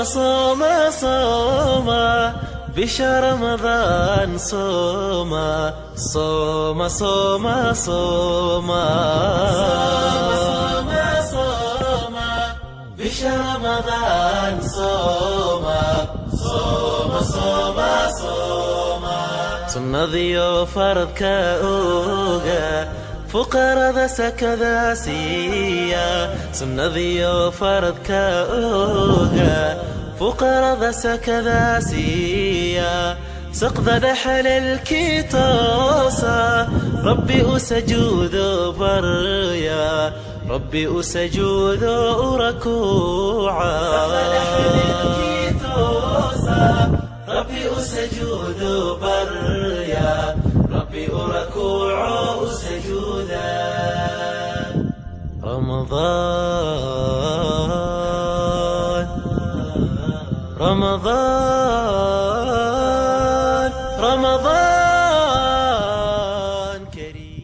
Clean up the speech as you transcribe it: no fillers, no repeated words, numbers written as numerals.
صوم صوم بشهر رمضان صوم صوم صوم صوم صوم بشهر رمضان صوم صوم صوم صوم sunnadiyo faradka oga fuqarada sakada siiya sunnadiyo faradka oga fuqarada sakada siiya saqdada halalkii toosa rabbi usajuudo barya rabbi usajuudo rakuuca ربي أسجود بريا ربي أركوع سجودا رمضان